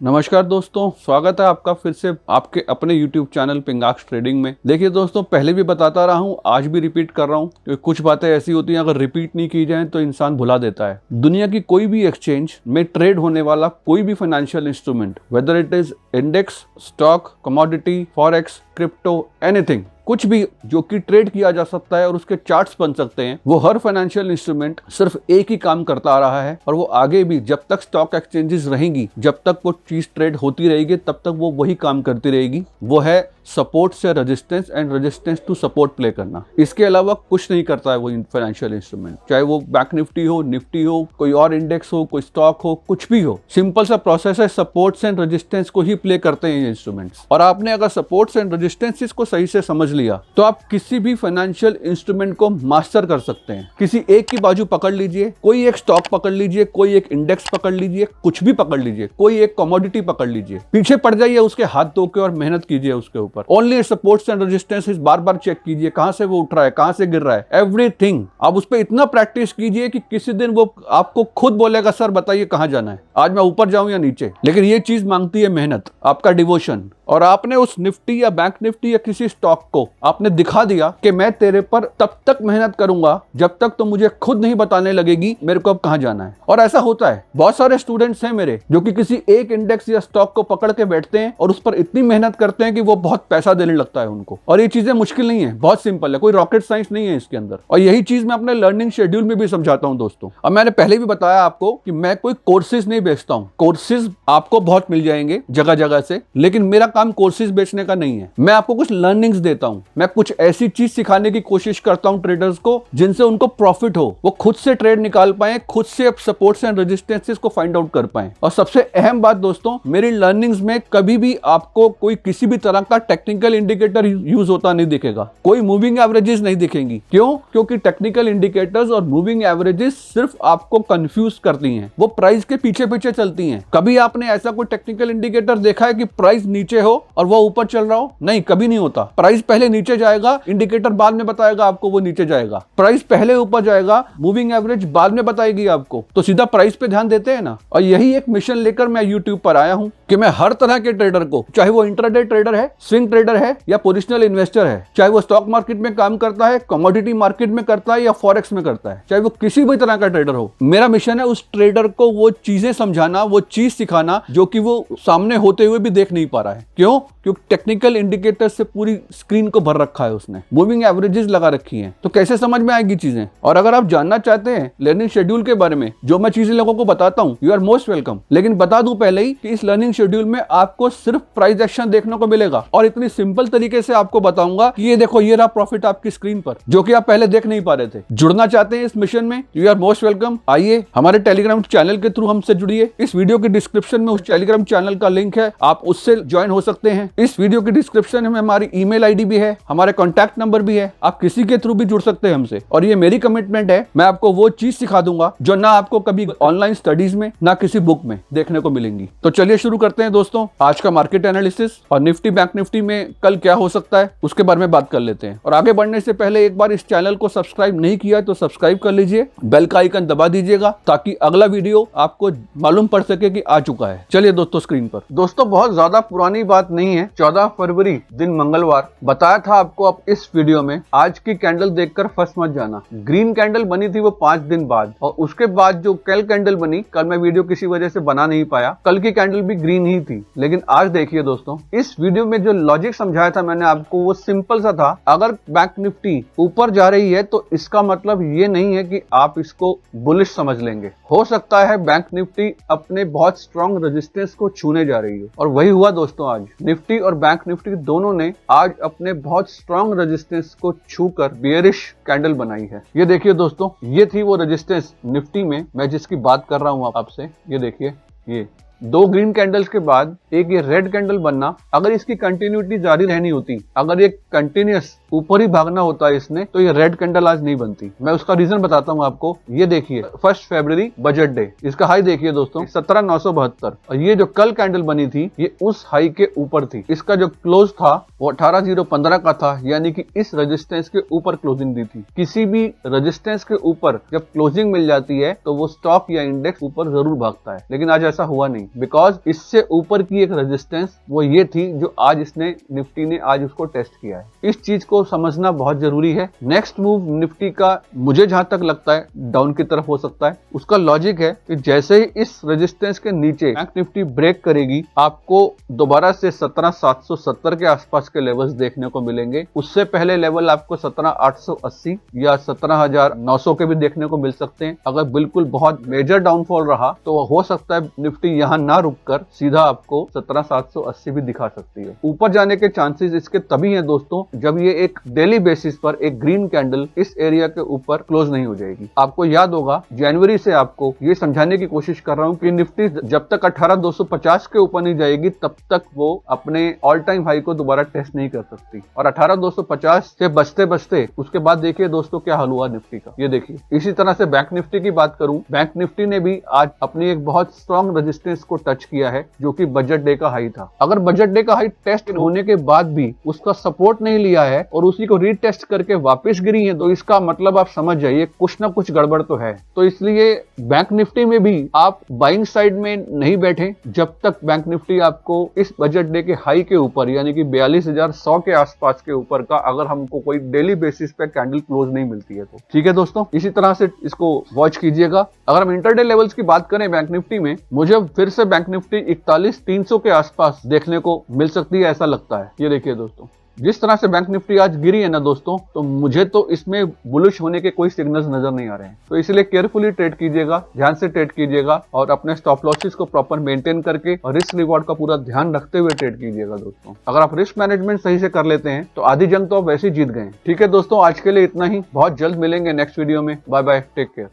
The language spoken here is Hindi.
नमस्कार दोस्तों, स्वागत है आपका फिर से आपके अपने YouTube चैनल पिंगाक्स ट्रेडिंग में। देखिए दोस्तों, पहले भी बताता रहा हूँ, आज भी रिपीट कर रहा हूँ क्योंकि कुछ बातें ऐसी होती हैं अगर रिपीट नहीं की जाए तो इंसान भुला देता है। दुनिया की कोई भी एक्सचेंज में ट्रेड होने वाला कोई भी financial instrument, whether it is index, stock, commodity, forex, crypto, anything, कुछ भी जो कि ट्रेड किया जा सकता है और उसके चार्ट्स बन सकते हैं, वो हर फाइनेंशियल इंस्ट्रूमेंट सिर्फ एक ही काम करता आ रहा है और वो आगे भी जब तक स्टॉक एक्सचेंजेस रहेंगी, जब तक वो चीज ट्रेड होती रहेगी, तब तक वो वही काम करती रहेगी। वो है सपोर्ट से resistance and resistance to support play करना। इसके अलावा कुछ नहीं करता है वो फाइनेंशियल इंस्ट्रूमेंट, चाहे वो बैंक निफ्टी हो, निफ्टी हो, कोई और इंडेक्स हो, कोई स्टॉक हो, कुछ भी हो। सिंपल सा प्रोसेस है, सपोर्ट्स एंड रेजिस्टेंस को ही प्ले करते हैं ये इंस्ट्रूमेंट्स। और आपने अगर सपोर्ट्स एंड रेजिस्टेंसेस को सही से समझ लिया तो आप किसी भी फाइनेंशियल इंस्ट्रूमेंट को मास्टर कर सकते हैं। किसी एक की बाजू पकड़ लीजिए, कोई एक स्टॉक पकड़ लीजिए, कोई एक इंडेक्स पकड़ लीजिए, कुछ भी पकड़ लीजिए, कोई एक कमोडिटी पकड़ लीजिए, पीछे पड़ जाइए उसके हाथ धो के और मेहनत कीजिए उसके ऊपर। ओनली सपोर्ट्स एंड रेजिस्टेंस बार बार चेक कीजिए, कहां से वो उठ रहा है, कहां से गिर रहा है, एवरीथिंग। आप उस पर इतना प्रैक्टिस कीजिए कि किसी दिन वो आपको खुद बोलेगा, सर बताइए कहां जाना है, आज मैं ऊपर जाऊं या नीचे। लेकिन ये चीज मांगती है मेहनत, आपका डिवोशन। और आपने उस निफ्टी या बैंक निफ्टी या किसी स्टॉक को आपने दिखा दिया कि मैं तेरे पर तब तक मेहनत करूंगा जब तक तो मुझे खुद नहीं बताने लगेगी मेरे को अब कहां जाना है। और ऐसा होता है, बहुत सारे स्टूडेंट्स हैं मेरे जो कि किसी एक इंडेक्स या स्टॉक को पकड़ के बैठते हैं और उस पर इतनी मेहनत करते हैं कि वो बहुत पैसा देने लगता है उनको। और ये चीजें मुश्किल नहीं है, बहुत सिंपल है, कोई रॉकेट साइंस नहीं है इसके अंदर। और यही चीज मैं अपने लर्निंग शेड्यूल में भी समझाता हूं दोस्तों। अब मैंने पहले भी बताया आपको कि मैं कोई कोर्सेज नहीं बेचता हूं। कोर्सेज आपको बहुत मिल जाएंगे जगह जगह से, लेकिन मेरा काम कोर्सेज बेचने का नहीं है। मैं आपको कुछ लर्निंग्स देता हूं, मैं कुछ ऐसी चीज सिखाने की कोशिश करता हूं ट्रेडर्स को जिनसे उनको प्रॉफिट हो, वो खुद से ट्रेड निकाल पाए, खुद से सपोर्ट्स एंड रेजिस्टेंसेस को फाइंड आउट कर पाए। और सबसे अहम बात दोस्तों, मेरी लर्निंग्स में कभी भी आपको कोई किसी भी तरह का टेक्निकल इंडिकेटर यूज होता नहीं दिखेगा, कोई मूविंग एवरेजेस नहीं दिखेंगी। क्यों? क्योंकि टेक्निकल इंडिकेटर्स और मूविंग एवरेजेस सिर्फ आपको कंफ्यूज करती हैं, वो प्राइस के पीछे पीछे चलती हैं। कभी आपने ऐसा कोई टेक्निकल इंडिकेटर देखा है कि प्राइस नीचे हो और वो ऊपर चल रहा हो? नहीं, कभी नहीं होता। प्राइस पहले नीचे जाएगा, इंडिकेटर बाद में बताएगा आपको वो नीचे जाएगा। प्राइस पहले ऊपर जाएगा, मूविंग एवरेज बाद में बताएगी आपको। तो सीधा प्राइस पे ध्यान देते हैं ना। और यही एक मिशन लेकर मैं यूट्यूब पर आया हूं कि मैं हर तरह के ट्रेडर को, चाहे वो इंट्राडे ट्रेडर है, स्विंग ट्रेडर है या पोजिशनल इन्वेस्टर है, चाहे वो स्टॉक मार्केट में काम करता है, कमोडिटी मार्केट में करता है या फॉरेक्स में करता है, चाहे वो किसी भी तरह का ट्रेडर हो, मेरा मिशन है उस ट्रेडर को वो चीजें समझाना, वो चीज सिखाना जो कि वो सामने होते हुए भी देख नहीं पा रहा है। क्यों? क्योंकि टेक्निकल इंडिकेटर से पूरी स्क्रीन को भर रखा है उसने, मूविंग एवरेजेस लगा रखी हैं। तो कैसे समझ में आएगी चीजें? और अगर आप जानना चाहते हैं लर्निंग शेड्यूल के बारे में, जो मैं चीजें लोगों को बताता हूं, यू आर मोस्ट वेलकम। लेकिन बता दूं पहले ही कि इस लर्निंग शेड्यूल में आपको सिर्फ प्राइस एक्शन देखने को मिलेगा और इतनी सिंपल तरीके से आपको बताऊंगा कि ये देखो, ये रहा प्रॉफिट आपकी स्क्रीन पर, जो कि आप पहले देख नहीं पा रहे थे। जुड़ना चाहते हैं इस मिशन में, यू आर मोस्ट वेलकम। आइए हमारे टेलीग्राम चैनल के थ्रू हमसे जुड़िए। इस वीडियो के डिस्क्रिप्शन में उस टेलीग्राम चैनल का लिंक है, आप उससे ज्वाइन हो सकते हैं। इस वीडियो के डिस्क्रिप्शन में हमारी ईमेल आईडी भी है, हमारे कॉन्टैक्ट नंबर भी है, आप किसी के थ्रू भी जुड़ सकते हैं हमसे। और ये मेरी कमिटमेंट है, मैं आपको वो चीज सिखा दूंगा जो ना आपको कभी ऑनलाइन स्टडीज में ना किसी बुक में देखने को मिलेंगी। तो चलिए शुरू करते हैं दोस्तों आज का मार्केट एनालिसिस। और निफ्टी बैंक निफ्टी में कल क्या हो सकता है उसके बारे में बात कर लेते हैं। और आगे बढ़ने से पहले एक बार इस चैनल को सब्सक्राइब नहीं किया तो सब्सक्राइब कर लीजिए, बेल का आइकन दबा दीजिएगा ताकि अगला वीडियो आपको मालूम पड़ सके कि आ चुका है। चलिए दोस्तों स्क्रीन पर। दोस्तों बहुत ज्यादा पुरानी बात नहीं है, 14 फरवरी दिन मंगलवार बताया था आपको। अब इस वीडियो में आज की कैंडल देखकर फंस मत जाना। ग्रीन कैंडल बनी थी वो 5 दिन बाद, और उसके बाद जो कल कैंडल बनी, कल मैं वीडियो किसी वजह से बना नहीं पाया, कल की कैंडल भी ग्रीन ही थी। लेकिन आज देखिए दोस्तों, इस वीडियो में जो लॉजिक समझाया था मैंने आपको वो सिंपल सा था। अगर बैंक निफ्टी ऊपर जा रही है तो इसका मतलब ये नहीं है कि आप इसको बुलिश समझ लेंगे। हो सकता है बैंक निफ्टी अपने बहुत स्ट्रॉन्ग रेजिस्टेंस को छूने जा रही है, और वही हुआ दोस्तों। आज निफ्टी और बैंक निफ्टी दोनों ने आज अपने बहुत स्ट्रॉन्ग रेजिस्टेंस को छूकर बियरिश कैंडल बनाई है। ये देखिए दोस्तों, ये थी वो रेजिस्टेंस निफ्टी में मैं जिसकी बात कर रहा हूं आपसे। ये देखिए, ये 2 ग्रीन कैंडल्स के बाद एक ये रेड कैंडल बनना, अगर इसकी कंटिन्यूटी जारी रहनी होती, अगर ये कंटिन्यूअस ऊपर ही भागना होता है इसने, तो ये रेड कैंडल आज नहीं बनती। मैं उसका रीजन बताता हूँ आपको। ये देखिए 1 फरवरी बजट डे, इसका हाई देखिए दोस्तों 17,972, और ये जो कल कैंडल बनी थी ये उस हाई के ऊपर थी। इसका जो क्लोज था वो 18,015 का था, यानी कि इस रेजिस्टेंस के ऊपर क्लोजिंग दी थी। किसी भी रेजिस्टेंस के ऊपर जब क्लोजिंग मिल जाती है तो वो स्टॉक या इंडेक्स ऊपर जरूर भागता है, लेकिन आज ऐसा हुआ नहीं। बिकॉज इससे ऊपर की एक रेजिस्टेंस वो ये थी जो आज इसने निफ्टी ने आज उसको टेस्ट किया है। इस चीज को समझना बहुत जरूरी है। नेक्स्ट मूव निफ्टी का मुझे जहां तक लगता है डाउन की तरफ हो सकता है। उसका लॉजिक है कि जैसे ही इस रेजिस्टेंस के नीचे बैंक निफ्टी ब्रेक करेगी, आपको दोबारा से 17,770 के आसपास के लेवल्स देखने को मिलेंगे। उससे पहले लेवल आपको 17,880 या 17,900 के भी देखने को मिल सकते हैं। अगर बिल्कुल बहुत मेजर डाउनफॉल रहा तो हो सकता है निफ्टी यहां ना रुककर सीधा आपको 17,780 भी दिखा सकती है। ऊपर जाने के चांसेस इसके तभी हैं दोस्तों जब ये एक डेली बेसिस पर एक ग्रीन कैंडल इस एरिया के ऊपर क्लोज नहीं हो जाएगी। आपको याद होगा जनवरी से आपको ये समझाने की कोशिश कर रहा हूं कि निफ्टी जब तक 18,250 के ऊपर नहीं जाएगी तब तक वो अपने ऑल टाइम हाई को दोबारा टेस्ट नहीं कर सकती। और 18,250 से बचते बचते उसके बाद देखिए दोस्तों क्या हाल हुआ निफ्टी का, ये देखिए। इसी तरह से बैंक निफ्टी की बात करूं, बैंक निफ्टी ने भी आज अपनी एक बहुत स्ट्रॉन्ग रेजिस्टेंस को टच किया है जो कि बजट डे का हाई था। अगर बजट डे का हाई टेस्ट होने के बाद भी उसका सपोर्ट नहीं लिया है और उसी को रीटेस्ट करके वापस गिरी है तो इसका मतलब आप समझ जाइए कुछ ना कुछ गड़बड़ तो है। तो इसलिए बैंक निफ्टी में भी आप बाइंग साइड में नहीं बैठे जब तक बैंक निफ्टी आपको इस बजट डे के हाई के ऊपर यानी कि 42,100 के आसपास के ऊपर का अगर हमको कोई डेली बेसिस पे कैंडल क्लोज नहीं मिलती है तो। ठीक है दोस्तों, इसी तरह से इसको वॉच कीजिएगा। अगर हम इंटरडे लेवल्स की बात करें बैंक निफ्टी में, मुझे फिर से बैंक निफ्टी 41,300 के आसपास देखने को मिल सकती है ऐसा लगता है। ये देखिए दोस्तों, जिस तरह से बैंक निफ्टी आज गिरी है ना दोस्तों, तो मुझे तो इसमें बुलिश होने के कोई सिग्नल्स नजर नहीं आ रहे हैं। तो इसलिए केयरफुली ट्रेड कीजिएगा, ध्यान से ट्रेड कीजिएगा और अपने स्टॉप लॉसेस को प्रॉपर मेंटेन करके और रिस्क रिवॉर्ड का पूरा ध्यान रखते हुए ट्रेड कीजिएगा दोस्तों। अगर आप रिस्क मैनेजमेंट सही से कर लेते हैं तो आधी जंग तो आप वैसे ही जीत गए। ठीक है दोस्तों, आज के लिए इतना ही। बहुत जल्द मिलेंगे नेक्स्ट वीडियो में। Bye bye, take care.